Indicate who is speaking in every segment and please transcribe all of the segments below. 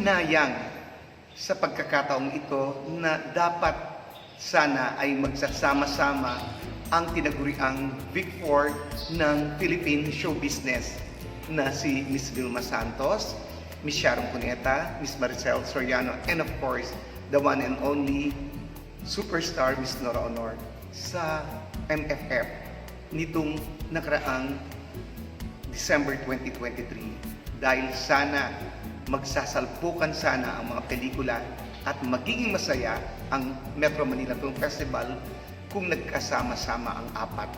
Speaker 1: hinayang sa pagkakataong ito na dapat sana ay magsasama-sama ang tinaguriang Big Four ng Philippine show business na si Miss Vilma Santos, Miss Sharon Cuneta, Miss Maricel Soriano, and of course, the one and only superstar Miss Nora Honor sa MFF nitong nakaraang December 2023 dahil sana magsasalpukan sana ang mga pelikula at magiging masaya ang Metro Manila Film Festival kung nagkasama-sama ang apat.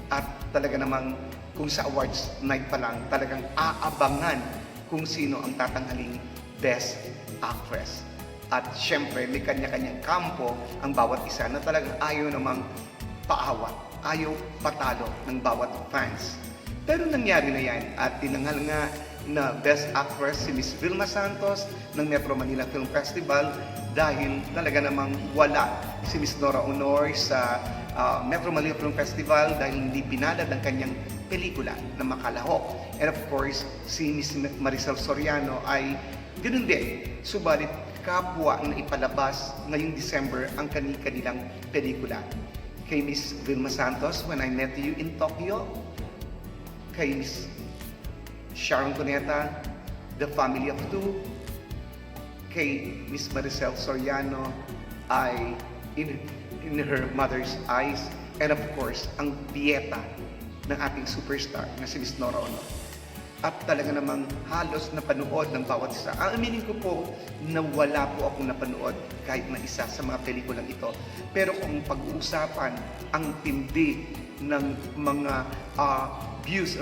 Speaker 1: At talaga namang kung sa awards night pa lang talagang aabangan kung sino ang tatanghaling Best Actress. At syempre may kanya-kanyang kampo ang bawat isa na talagang ayaw namang paawat, ayaw patalo ng bawat fans. Pero nangyari na yan at tinanghal nga na Best Actress si Miss Vilma Santos ng Metro Manila Film Festival dahil talaga namang wala si Miss Nora Honor sa Metro Manila Film Festival dahil hindi pinalad ang kanyang pelikula na Makalahok. And of course, si Miss Maricel Soriano ay ganoon din. Subalit kapwa na ipalabas ngayong December ang kanilang pelikula. Kay Miss Vilma Santos, When I Met You in Tokyo, kay Miss Sharon Cuneta, The Family of Two, kay Miss Maricel Soriano ay in Her Mother's Eyes, and of course, ang dieta ng ating superstar na si Miss Nora Honor. At talaga namang halos napanood ng bawat isa. Aminin ko po na wala po akong napanood kahit na isa sa mga pelikulang ito. Pero kung pag-uusapan ang tindi ng mga reviews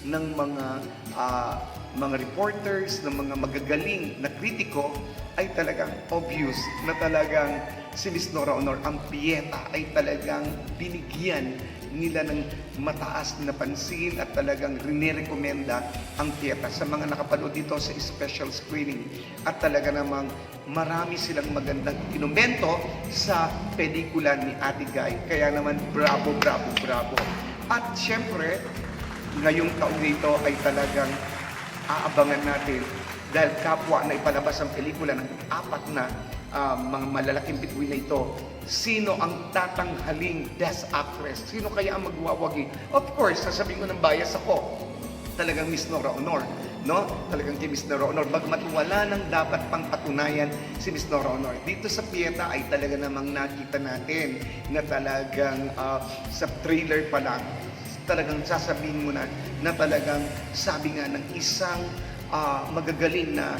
Speaker 1: ng mga reporters, ng mga magagaling na kritiko, ay talagang obvious na talagang si Miss Nora Honor, ang piyeta ay talagang binigyan nila ng mataas na pansin at talagang rinirekomenda ang piyeta sa mga nakapanood dito sa special screening. At talaga namang marami silang magandang inumento sa pelikula ni Ate Guy. Kaya naman bravo, bravo, bravo. At syempre, ngayong taong dito ay talagang aabangan natin dahil kapwa na ipalabas ang pelikula ng apat na mga malalaking bituin na ito, sino ang tatanghaling Best Actress? Sino kaya ang magwawagi? Of course, sasabihin ko ng bias ako, talagang Miss Nora Honor, no? Talagang si Miss Nora Honor, bagamat wala nang dapat pang patunayan si Miss Nora Honor. Dito sa Pieta ay talaga namang nakita natin na talagang sa trailer pa lang, talagang sasabihin mo na talagang sabi nga ng isang magagaling na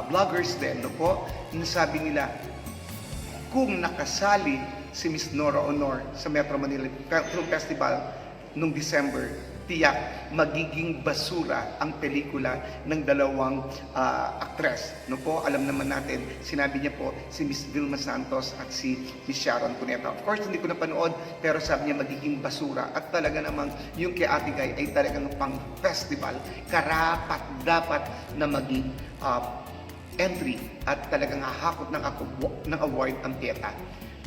Speaker 1: vloggers din, no po, sabi nila, kung nakasali si Miss Nora Honor sa Metro Manila Film Festival noong December, tiyak magiging basura ang pelikula ng dalawang aktres. No po, alam naman natin, sinabi niya po si Miss Vilma Santos at si Miss Sharon Cuneta. Of course, hindi ko napanood, pero sabi niya magiging basura. At talaga namang yung kay Ate Guy ay talagang pang festival, karapat dapat na maging entry at talagang hahakot ng award ang Pieta.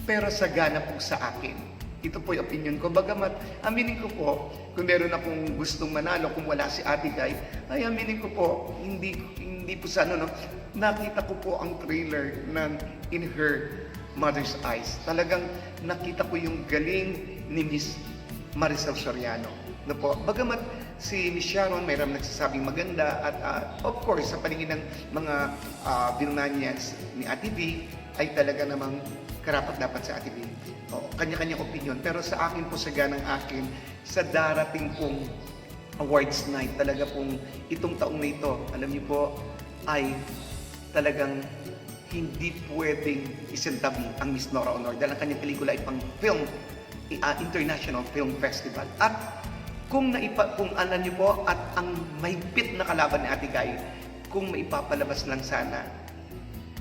Speaker 1: Pero sagana po sa akin, ito po yung opinion ko. Bagamat aminin ko po, kung meron akong gustong manalo, kung wala si Ate Guy, ay aminin ko po, hindi po sa nakita ko po ang trailer ng In Her Mother's Eyes. Talagang nakita ko yung galing ni Miss Maricel Soriano. No po, bagamat si Miss Sharon mayroong nagsasabing maganda at of course sa paningin ng mga Vilnanians ni Ate V ay talaga namang karapat dapat sa Ate V. Kanya-kanyang opinion, pero sa akin po, sa ganang akin, sa darating pong awards night, talaga pong itong taong na ito, alam niyo po, ay talagang hindi pwedeng isintabi ang Miss Nora Honor dahil ang kanyang pelikula ay pang film, International Film Festival. At kung alam niyo po, at ang mahigpit na kalaban ni Ate Guy, kung maipapalabas lang sana,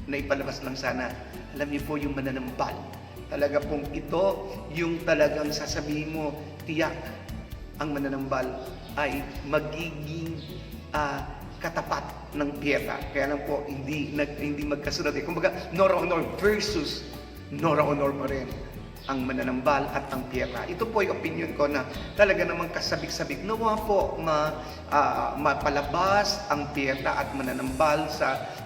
Speaker 1: alam niyo po yung mananambal. Talaga pong ito yung talagang sasabihin mo, tiyak ang mananambal ay magiging katapat ng Pieta. Kaya lang po, hindi magkasunod. Kumbaga, Nora Honor versus Nora Honor pa rin. ang mananambal at ang piyera. Ito po yung opinion ko na talaga namang kasabik-sabik. Nawa po mapalabas ang piyera at mananambal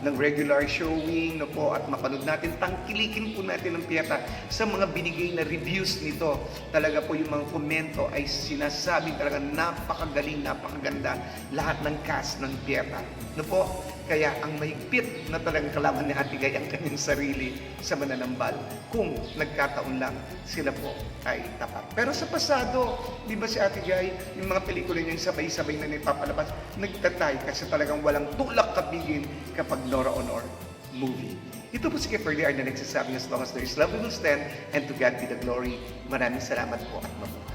Speaker 1: ng regular showing no po, at mapanood natin, tangkilikin po natin ang piyera sa mga binigay na reviews nito. Talaga po yung mga komento ay sinasabi talaga napakagaling, napakaganda lahat ng cast ng piyera. No po, kaya ang mahigpit na talagang kalaban ni Ate Guy ang kanyang sarili sa mananambal kung nagkataon lang sila po ay tapat. Pero sa pasado, di ba si Ate Guy, yung mga pelikula niya sabay-sabay na nipapalabas, nagtatay kasi talagang walang tulak kapigil kapag Nora Honor movie. Ito po si Kay Ferdiar na nagsasabing as long as there is love we will stand and to God be the glory. Maraming salamat po at mabuhay.